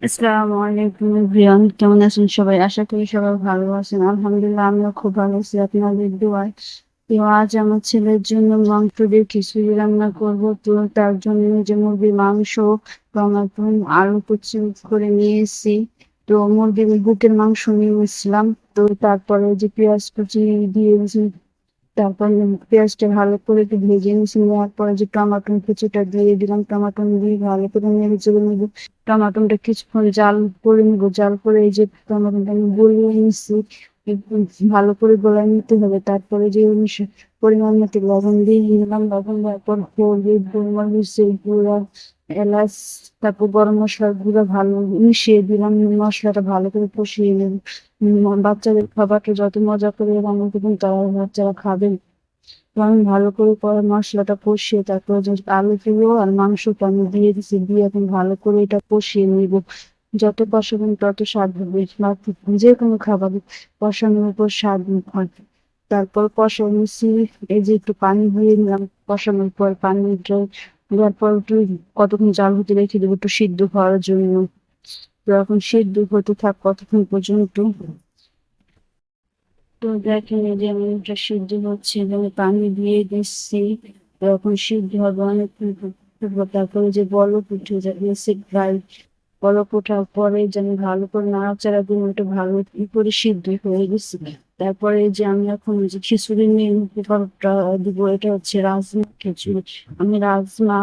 আসসালামু আলাইকুম এভরিওয়ান, কেমন আছেন সবাই? আশা করি সবাই ভালো আছেন। আলহামদুলিল্লাহ, আমিও খুব ভালো আছি আপনাদের দোয়ায়। তো আজ আমার ছেলের জন্য মাংস দিয়ে খিচুড়ি রান্না করব। তো তার জন্য যে মুরগির মাংস, টমেটো, আলু কুচি করে নিয়ে এসেছি। তো মুরগির বুকের মাংস নিয়ে এসেছিলাম। তো তারপরে যে পেঁয়াজ কুচি দিয়ে তারপর পেঁয়াজটা ভালো করে একটু ভেজে নিয়েছি। নেওয়ার পরে যে টমাটো কুচিটা দিয়ে দিলাম, টমাটো দিয়ে ভালো করে নেড়ে চেড়ে নিব। টমাটোটা কিছুক্ষণ জাল করে নিব। জাল করে এই যে টমাটোটা আমি গলিয়ে নিচ্ছি, একটু ভালো করে গলায় নিতে হবে। তারপরে যে পরিমাণ মতো লবণ দিয়ে নিলাম। লবণ দেওয়ার পর হলুদ, গোলমরিচের গুঁড়া, এলাচ, তারপর গরম মশলার গুঁড়া ভালো মিশিয়ে দিলাম। মশলাটা ভালো করে কষিয়ে নেব। বাচ্চাদের খাবারটা যত মজা করে রান্না করবেন তারা বাচ্চারা খাবেন। তো আমি ভালো করে পরে মশলাটা কষিয়ে তারপরে যে আলুগুলো আর মাংসটা আমি দিয়ে দিচ্ছি, দিয়ে এখন ভালো করে এটা কষিয়ে নিব। যত কষাবেন তত স্বাদ হবে। বাকি যে কোনো খাবার কষানোর উপর স্বাদ হয়। তারপর কষানো নিচ্ছি, এই যে একটু পানি দিয়ে নিলাম। কষানোর পর পানি দেওয়ার পর একটু কতক্ষণ জাল হতে রেখে দেবো একটু সিদ্ধ হওয়ার জন্য। তো এখন সিদ্ধ হতে থাক কতক্ষণ পর্যন্ত। তো দেখেন এই যে আমি এটা সিদ্ধ হচ্ছে, আমি পানি দিয়ে দিচ্ছি। তখন সিদ্ধ হবে অনেক। তারপরে যে বলক উঠে যাচ্ছে প্রায়, বলক ওঠার পরে যে আমি ভালো করে নাড়াচাড়া দিয়ে ওটা ভালো করে সিদ্ধ হয়ে গেছে। তারপরে যে আমি এখন যে খিচুড়ি নিয়ে কুকারটা দিব, এটা হচ্ছে রাজমা খিচুড়ি। আমি রাজমা,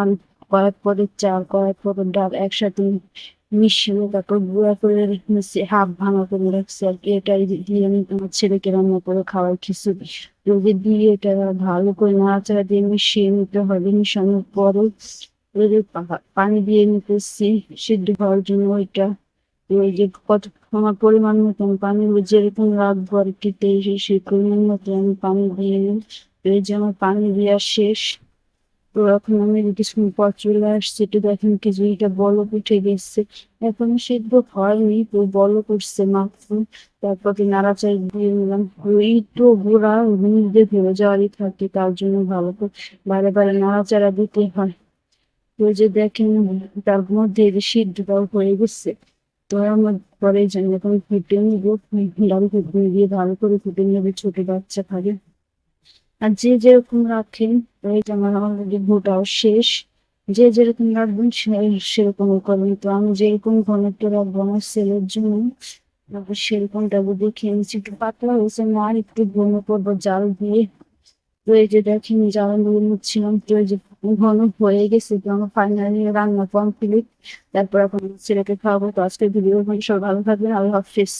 কয়েক পদের চাল, কয়েক পদের ডাল একসাথে মিশিয়ে তারপর গুঁড়া করে রেখেছি, হাফ ভাঙা করে রাখছি আর কি। এটাই দিয়ে আমি আমার ছেলেকে রান্না করে খাওয়াই খিচুড়ি। রোদে দিয়ে এটা ভালো করে নাড়াচাড়া দিয়ে মিশিয়ে নিতে হবে। মিশানোর পরে ওই যে পানি দিয়ে নিতেছি সিদ্ধ হওয়ার জন্য ওইটা। ওই যে কত আমার পরিমাণ মতো আমি পানি যেরকম রাখবো আর কি, সেই পরিমাণ মতো আমি পানি দিয়ে নিই। এই যে আমার পানি দেওয়া শেষ। তো এখন আমি কিছুক্ষণ পর চলে আসছি, একটু দেখেন খিচুড়িটা বলক উঠে গেছে। এখন সিদ্ধ হয়নি, তো বলক উঠছে মাত্র। তারপর নাড়াচাড়া দিয়ে নিলাম। ওই তো গুঁড়া নিজে ভেবে যাওয়ারই থাকে, তার জন্য ভালো করে বারে বারে নাড়াচাড়া দিতে হয়। তো যে দেখেন তার মধ্যে এই যে সিদ্ধটাও হয়ে গেছে। তো আমার পরে জানি এখন ফুটে নিবো। ডাল ফুটে দিয়ে ভালো করে ফুটে নেবে, ছোট বাচ্চা খাবে। আর যে যেরকম রাখেন, এই যে আমার অলরেডি ভোটাও শেষ। যে যেরকম রাখবেন সেরকম করবেন। তো আমি যেরকম ঘনত্ব রাখবো আমার ছেলের জন্য, তারপর সেরকমটা দেখে নিচ্ছি। একটু পাতলা হয়েছে না, আর একটু ঘন করবো জাল দিয়ে। তো এই যে দেখেন জাল দিয়ে নিচ্ছিলাম। তো এই যে ঘন হয়ে গেছে। তো আমার ফাইনালি রান্না কমপ্লিট। তারপর এখন ছেলেকে খাওয়াবো। তো আজকে ভিডিও সবাই ভালো থাকবেন, আল্লাহ হাফিজ।